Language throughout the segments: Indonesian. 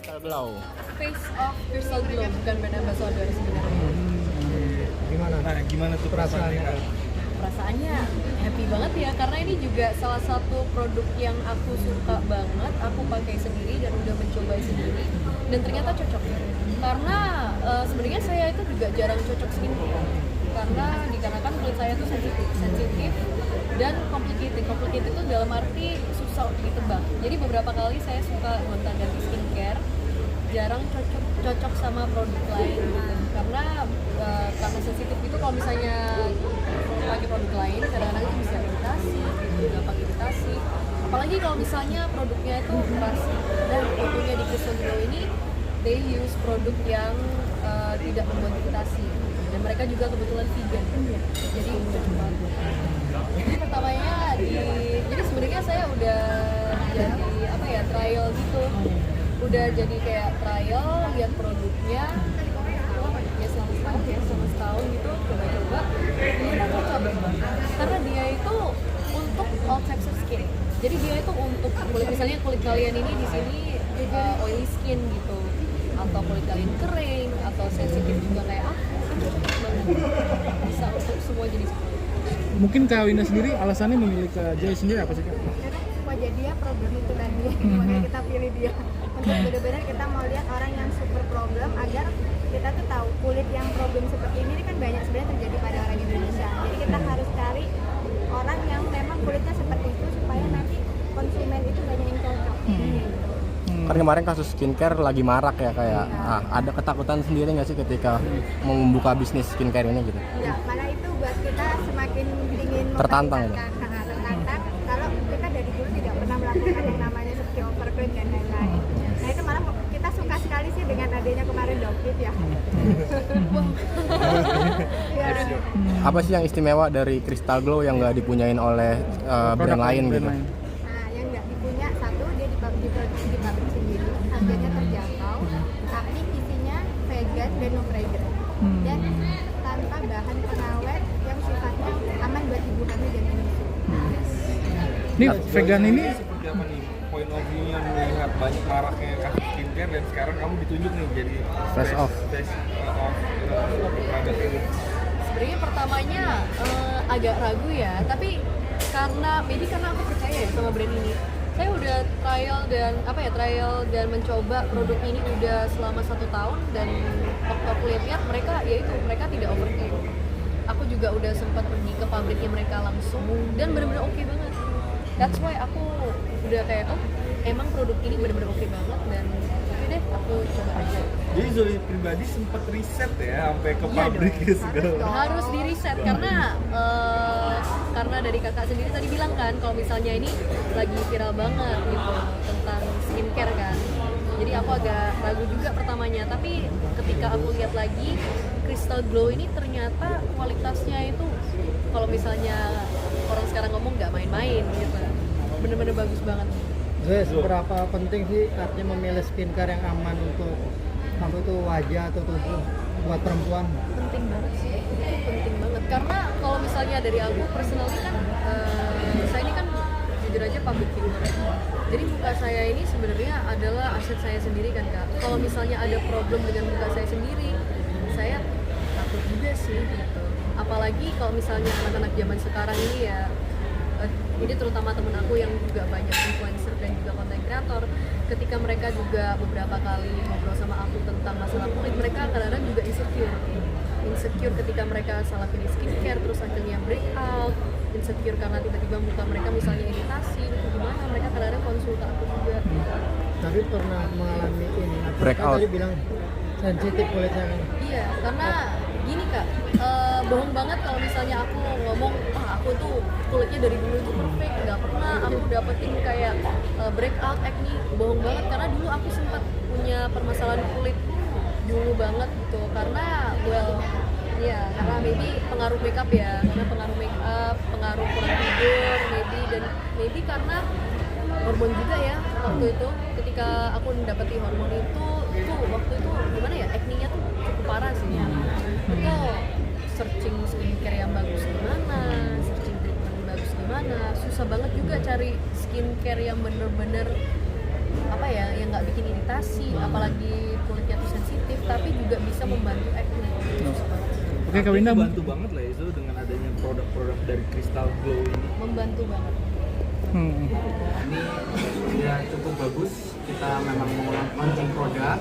Crystal Glow. Face of Crystal Glow, bukan brand ambassador sebenarnya. Gimana? Nah, gimana tuh perasaannya? Perasaannya happy banget ya, karena ini juga salah satu produk yang aku suka banget, aku pakai sendiri dan udah mencoba sendiri dan ternyata cocok. Karena sebenarnya saya itu juga jarang cocok skincare karena dikarenakan kulit saya tuh sensitif dan complicated itu dalam arti susah untuk ditebak. Jadi beberapa kali saya suka gonta-ganti skincare, jarang cocok sama produk lain gitu. Karena sensitif itu kalau misalnya pakai produk lain kadang-kadang itu bisa iritasi gitu, gampang iritasi. Apalagi kalau misalnya produknya itu keras. Dan untungnya di Crystal Glow ini they use produk yang tidak membuat iritasi. Dan mereka juga kebetulan vegan. Jadi cocok banget. Jadi pertamanya jadi sebenarnya saya udah jadi trial gitu. Udah jadi kayak trial, lihat produknya ya selama setahun gitu, coba-coba ini cocok karena dia itu untuk all types of skin. Jadi dia itu untuk kulit, misalnya kulit kalian ini di sini oily skin gitu, atau kulit kalian kering atau sensitif juga kayak cocok banget, bisa untuk semua jenis kulit. Mungkin Kak Winda sendiri alasannya memilih Kak Joy sendiri apa sih Kak? Karena wajah dia problem itu tadi, makanya kita pilih dia. Untuk benar-benar kita mau lihat orang yang super problem agar kita tuh tahu kulit yang problem seperti ini kan banyak sebenarnya terjadi pada orang Indonesia. Jadi kita harus cari orang yang memang kulitnya seperti itu supaya nanti konsumen itu banyak yang cocok. Kan kemarin kasus skincare lagi marak ya, kayak ada ketakutan sendiri nggak sih ketika mau membuka bisnis skincare ini gitu? Ya, malah itu buat kita semakin ingin Tertantang ya? tertantang kalau kita dari dulu tidak pernah melakukan yang namanya seperti overcream dan lain-lain. Nah itu malah kita suka sekali sih dengan adanya kemarin Dogfit ya. Ya. Apa sih yang istimewa dari Crystal Glow yang nggak dipunyain oleh brand lain gitu? Nah, yang nggak dipunya satu, dia diproduksi di pabrik sendiri, harganya terjangkau, tapi isinya vegan dan no fragrance, dan tanpa bahan pengawet yang sifatnya aman buat ibu hamil dan menyusui. Ini vegan ini Seperti apa nih point of view-nya melihat banyak maraknya kasus skincare dan sekarang kamu ditunjuk nih jadi Face off produk ini. Sebenarnya pertamanya agak ragu ya, tapi karena aku percaya ya sama brand ini. Saya udah trial dan mencoba produk ini udah selama 1 tahun, dan waktu aku lihat mereka tidak overclaim. Aku juga udah sempat pergi ke pabriknya mereka langsung dan benar-benar oke banget. That's why aku udah kayak emang produk ini benar-benar oke banget, dan oke deh aku coba aja. Jadi Zoe pribadi sempat riset ya sampai ke pabrik dong. segala. Harus di riset karena dari kakak sendiri tadi bilang kan kalau misalnya ini lagi viral banget gitu tentang skincare kan. Jadi aku agak ragu juga pertamanya, tapi ketika aku lihat lagi Crystal Glow ini ternyata kualitasnya itu kalau misalnya orang sekarang ngomong nggak main-main gitu, bener-bener bagus banget. Zoe, seberapa penting sih artinya memilih skincare yang aman untuk wajah atau tubuh buat perempuan? Penting banget sih, itu penting banget karena kalau misalnya dari aku personally kan saya ini kan jujur aja public figure, jadi muka saya ini sebenarnya adalah aset saya sendiri kan Kak. Kalau misalnya ada problem dengan muka saya sendiri, saya takut juga sih gitu. Apalagi kalau misalnya anak-anak zaman sekarang ini ya, ini terutama temen aku yang juga banyak influencer dan juga content creator, ketika mereka juga beberapa kali ngobrol sama aku tentang masalah kulit, mereka kadang-kadang juga insecure ketika mereka salah pilih skincare terus akhirnya breakout, insecure karena tiba-tiba muka mereka misalnya iritasi itu gimana, mereka kadang-kadang konsul ke aku juga. Tapi pernah mengalami ini, Breakout. tadi bilang sensitif kulitnya kan? Iya, karena gini Kak, bohong banget kalau misalnya aku ngomong aku tuh kulitnya dari dulu itu perfect, nggak pernah aku dapetin kayak breakout acne. Bohong banget, karena dulu aku sempat punya permasalahan kulit dulu banget gitu, karena karena maybe pengaruh makeup ya, karena pengaruh makeup, pengaruh kurang tidur maybe karena hormon juga ya. Waktu itu ketika aku mendapati hormon itu waktu itu gimana ya, acne-nya tuh cukup parah sih ya. Itu searching skincare yang bagus gimana, searching treatment bagus gimana, gimana. Susah banget juga cari skincare yang bener-bener apa ya, yang nggak bikin iritasi, apalagi kulitnya tuh sensitif, tapi juga bisa membantu acne. Susah banget. Oke Kak Winda, bantu banget lah itu dengan adanya produk-produk dari Crystal Glow ini. Membantu banget. Ini sudah cukup bagus. Kita memang mau launching produk.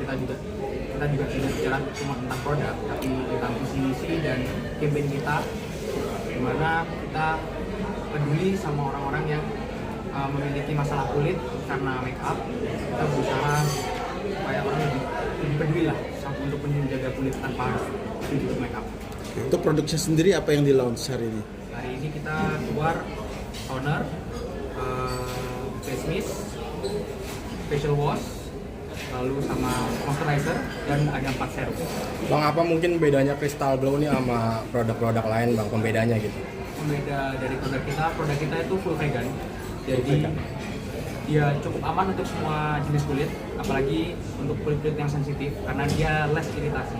Kita juga tidak bicara cuma tentang produk, tapi tentang visi misi dan campaign kita, di mana kita peduli sama orang-orang yang memiliki masalah kulit karena make up. Kita berusaha supaya orang lebih peduli lah untuk menjaga kulit tanpa harus untuk make up. Untuk produksinya sendiri apa yang di launch hari ini? Hari ini kita keluar toner, face mist, facial wash, lalu sama moisturizer, dan ada 4 serum. Bang, apa mungkin bedanya Crystal Glow ini sama produk-produk lain bang, pembedanya gitu? Pembeda dari produk kita itu full vegan, jadi dia cukup aman untuk semua jenis kulit, apalagi untuk kulit-kulit yang sensitif karena dia less iritasi.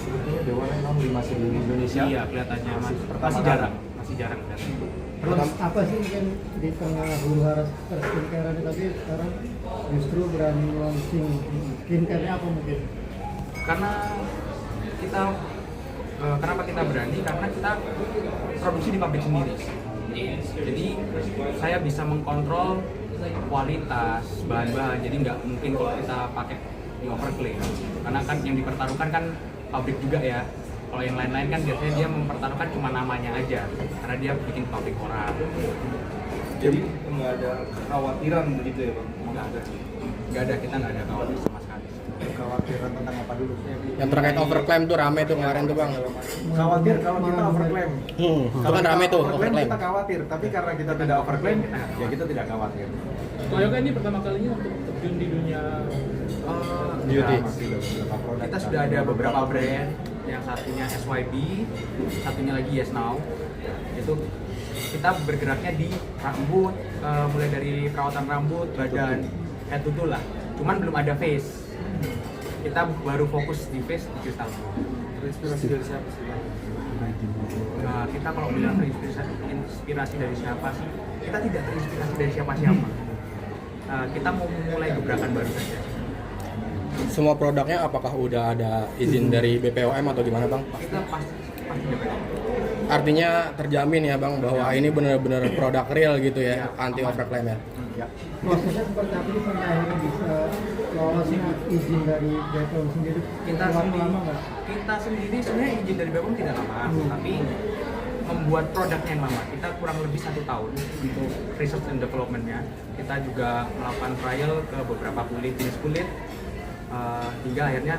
Sebetulnya Dewan memang masih di Indonesia. Iya, kelihatannya masih jarang kelihatan. Terus apa sih mungkin di tengah huru hara skincare ini, tapi sekarang justru berani launching skincare-nya apa mungkin? Karena kita kenapa kita berani? Karena kita produksi di pabrik sendiri. Jadi saya bisa mengkontrol kualitas bahan-bahan. Jadi nggak mungkin kalau kita pakai di overclaim. Karena kan yang dipertaruhkan kan pabrik juga ya. Kalau yang lain-lain kan biasanya dia mempertaruhkan cuma namanya aja, karena dia bikin pabrik orang. Jadi nggak ada kekhawatiran begitu ya bang? Nggak ada, kita nggak ada khawatir sama sekali. Kekhawatiran tentang apa dulu? Yang terkait overclaim tuh rame tuh kemarin tuh bang. Khawatir kalau kita overclaim. Itu kan rame tuh overclaim. Kita khawatir, tapi karena kita tidak overclaim, ya kita tidak khawatir. Pak Yoga ini pertama kalinya untuk terjun di dunia Beauty. Kita sudah ada beberapa brand, yang satunya SYB, satunya lagi Yes Now. Itu kita bergeraknya di rambut, mulai dari perawatan rambut, badan, head to toe lah. Cuman belum ada face. Kita baru fokus di face di Crystal. Terinspirasi dari siapa sih bang? Nah, kita kalau bilang terinspirasi dari siapa sih? Kita tidak terinspirasi dari siapa-siapa. Kita mau mulai gebrakan baru saja. Semua produknya apakah udah ada izin dari BPOM atau gimana bang? Kita pasti dapat. Artinya terjamin ya bang bahwa ini benar-benar produk real gitu ya, anti overclaim ya. Prosesnya seperti apa sih sampai akhirnya bisa lolos izin dari BPOM sendiri? Kita Waktu lama nggak? sendiri sebenarnya izin dari BPOM tidak lama, tapi membuat produknya yang lama. Kita kurang lebih 1 tahun untuk research and development-nya. Kita juga melakukan trial ke beberapa jenis kulit, hingga akhirnya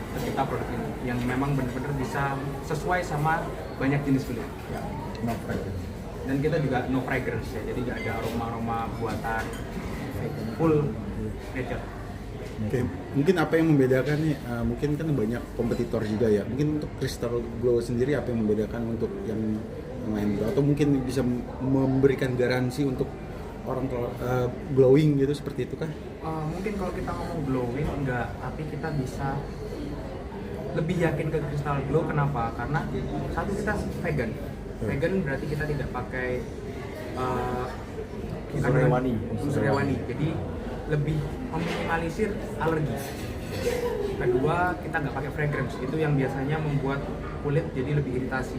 tercipta produk ini yang memang benar-benar bisa sesuai sama banyak jenis kulit. No fragrance. Dan kita juga no fragrance ya, jadi nggak ada aroma-aroma buatan, full nature. Oke, mungkin apa yang membedakan nih? Mungkin kan banyak kompetitor juga ya. Mungkin untuk Crystal Glow sendiri apa yang membedakan untuk yang lain? Atau mungkin bisa memberikan garansi untuk orang glowing gitu seperti itu kah? Mungkin kalau kita ngomong glowing enggak, tapi kita bisa lebih yakin ke Crystal Glow. Kenapa? Karena satu, kita vegan. Vegan berarti kita tidak pakai Unsur hewani. unsur hewani. Jadi lebih meminimalisir alergi. Kedua, kita nggak pakai fragrance. Itu yang biasanya membuat kulit jadi lebih iritasi.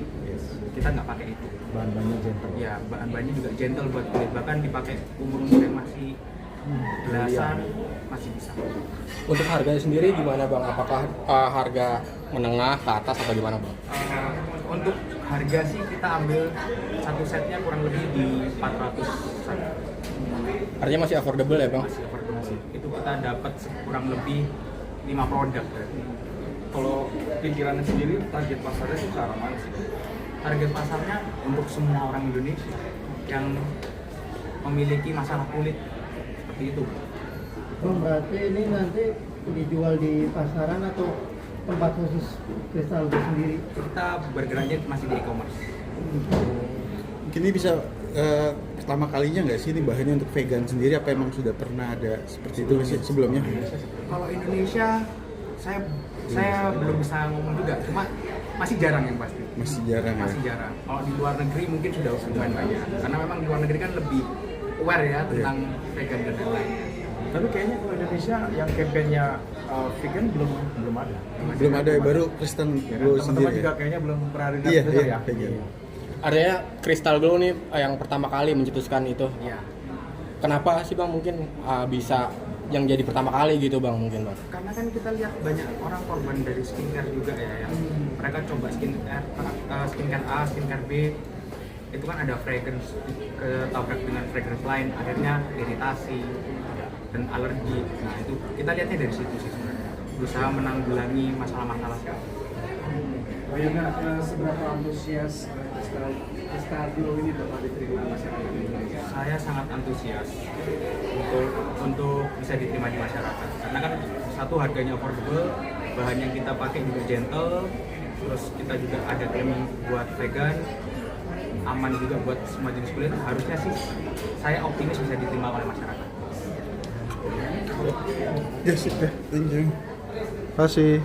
Kita nggak pakai itu. Bahan-bahannya gentle. Ya, bahan-bahannya juga gentle buat kulit. Bahkan dipakai umur-umur yang masih belasan masih bisa. Untuk harganya sendiri gimana bang? Apakah harga menengah ke atas atau gimana bang? Untuk harga sih kita ambil satu setnya kurang lebih di 400. Artinya masih affordable ya bang? Masih affordable. Itu kita dapat kurang lebih 5 produk berarti. Kalau pikirannya sendiri, target pasarnya itu ke arah mana sih? Target pasarnya untuk semua orang Indonesia yang memiliki masalah kulit seperti itu. Oh, berarti ini nanti dijual di pasaran atau tempat khusus Crystal Glow sendiri? Kita bergeraknya masih di e-commerce. Mungkin ini bisa pertama kalinya nggak sih ini bahannya untuk vegan sendiri? Apa emang sudah pernah ada seperti itu sih sebelumnya? Kalau Indonesia, saya belum bisa ngomong juga, cuma masih jarang yang pasti. Masih jarang ya. masih jarang. Kalau di luar negeri mungkin sudah lumayan banyak, karena memang di luar negeri kan lebih aware ya tentang vegan dan lain-lain. Tapi kayaknya kalau Indonesia yang campaign-nya vegan belum ada. Belum ada ya, baru Kristen Ya kan? Glow Teman-teman sendiri juga ya. kayaknya belum pernah dengar Iya, juga iya, ya. vegan. Artinya Crystal Glow nih yang pertama kali mencetuskan itu. Iya. Kenapa sih bang mungkin bisa yang jadi pertama kali gitu bang mungkin bang? Karena kan kita lihat banyak orang korban dari skincare juga ya, yang mereka coba skincare A, skincare B, itu kan ada fragrance ketabrak dengan fragrance lain, akhirnya iritasi dan alergi. Nah itu kita lihatnya dari situ sih sebenarnya, berusaha menanggulangi masalah-masalah sekarang. Seberapa antusias Crystal Glow ini bakal diterima masyarakat Indonesia? Saya sangat antusias untuk bisa diterima di masyarakat, karena kan satu harganya affordable, bahan yang kita pakai juga gentle, terus kita juga ada klaim buat vegan, aman juga buat semua jenis kulit. Harusnya sih saya optimis bisa diterima oleh masyarakat. Ya sudah, thank you. Terima kasih.